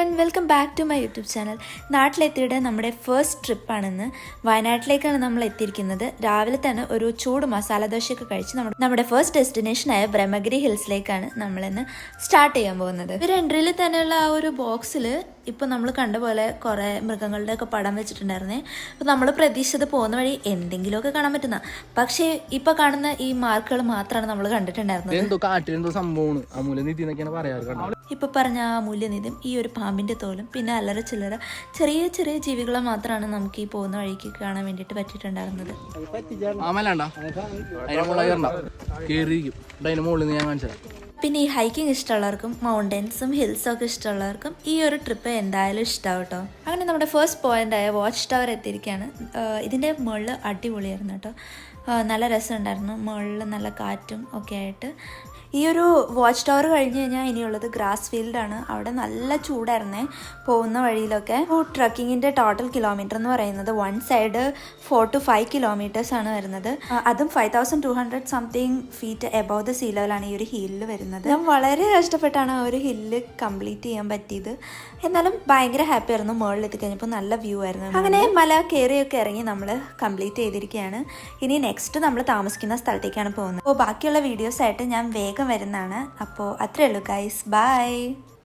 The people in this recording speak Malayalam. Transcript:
Everyone, welcome back to my YouTube channel. നാട്ടിലെത്തിയുടെ നമ്മുടെ ഫസ്റ്റ് ട്രിപ്പാണെന്ന്. വയനാട്ടിലേക്കാണ് നമ്മൾ എത്തിയിരിക്കുന്നത്. രാവിലെ തന്നെ ഒരു ചൂട് മസാല ദോശയൊക്കെ കഴിച്ച് നമ്മുടെ ഫസ്റ്റ് ഡെസ്റ്റിനേഷനായ ബ്രഹ്മഗിരി ഹിൽസിലേക്കാണ് നമ്മളിന്ന് സ്റ്റാർട്ട് ചെയ്യാൻ പോകുന്നത്. ഒരു എൻട്രിയിൽ തന്നെയുള്ള ആ ഒരു ബോക്സിൽ ഇപ്പോൾ നമ്മൾ കണ്ട പോലെ കുറേ മൃഗങ്ങളുടെ ഒക്കെ പടം വെച്ചിട്ടുണ്ടായിരുന്നേ. അപ്പോൾ നമ്മൾ പ്രതീക്ഷിച്ചത് പോകുന്ന വഴി എന്തെങ്കിലുമൊക്കെ കാണാൻ പറ്റുന്ന, പക്ഷേ ഇപ്പോൾ കാണുന്ന ഈ മാർക്കുകൾ മാത്രമാണ് നമ്മൾ കണ്ടിട്ടുണ്ടായിരുന്നത്. ഇപ്പൊ പറഞ്ഞ ആ മൂല്യനിധിയും ഈ ഒരു പാമ്പിന്റെ തോലും പിന്നെ അല്ലറ ചില്ലറ ചെറിയ ചെറിയ ജീവികളെ മാത്രമാണ് നമുക്ക് ഈ പോകുന്ന വഴിക്ക് കാണാൻ വേണ്ടിയിട്ട് പറ്റിയിട്ടുണ്ടായിരുന്നത്. പിന്നെ ഈ ഹൈക്കിംഗ് ഇഷ്ടമുള്ളവർക്കും മൗണ്ടൻസും ഹിൽസും ഒക്കെ ഇഷ്ടമുള്ളവർക്കും ഈ ഒരു ട്രിപ്പ് എന്തായാലും ഇഷ്ടമാവും കേട്ടോ. അങ്ങനെ നമ്മുടെ ഫസ്റ്റ് പോയിന്റായ വാച്ച് ടവർ എത്തിയിരിക്കുകയാണ്. ഇതിൻ്റെ മുകളിൽ അടിപൊളിയായിരുന്നു കേട്ടോ. നല്ല രസമുണ്ടായിരുന്നു. മുകളിൽ നല്ല കാറ്റും ഒക്കെ ആയിട്ട്. ഈ ഒരു വാച്ച് ടവർ കഴിഞ്ഞ് കഴിഞ്ഞാൽ ഇനിയുള്ളത് ഗ്രാസ് ഫീൽഡാണ്. അവിടെ നല്ല ചൂടായിരുന്നേ പോകുന്ന വഴിയിലൊക്കെ. ട്രക്കിങ്ങിൻ്റെ ടോട്ടൽ കിലോമീറ്റർ എന്ന് പറയുന്നത് വൺ സൈഡ് 4 to 5 കിലോമീറ്റേഴ്സ് ആണ് വരുന്നത്. അതും 5200 something feet above the sea ലെവലാണ് ഈ ഒരു ഹില്ല് വരുന്നത്. ഞാൻ വളരെ കഷ്ടപ്പെട്ടാണ് ആ ഒരു ഹില്ല് കംപ്ലീറ്റ് ചെയ്യാൻ പറ്റിയത്. എന്നാലും ഭയങ്കര ഹാപ്പി ആയിരുന്നു. മുകളിൽ എത്തിക്കഴിഞ്ഞപ്പോൾ നല്ല വ്യൂ ആയിരുന്നു. അങ്ങനെ മല കയറിയൊക്കെ ഇറങ്ങി നമ്മൾ കംപ്ലീറ്റ് ചെയ്തിരിക്കുകയാണ്. ഇനി നെക്സ്റ്റ് നമ്മൾ താമസിക്കുന്ന സ്ഥലത്തേക്കാണ് പോകുന്നത്. അപ്പോൾ ബാക്കിയുള്ള വീഡിയോസായിട്ട് ഞാൻ വേഗം വരുന്നതാണ്. അപ്പോൾ അത്രേ ഉള്ളൂ ഗൈസ്, ബൈ.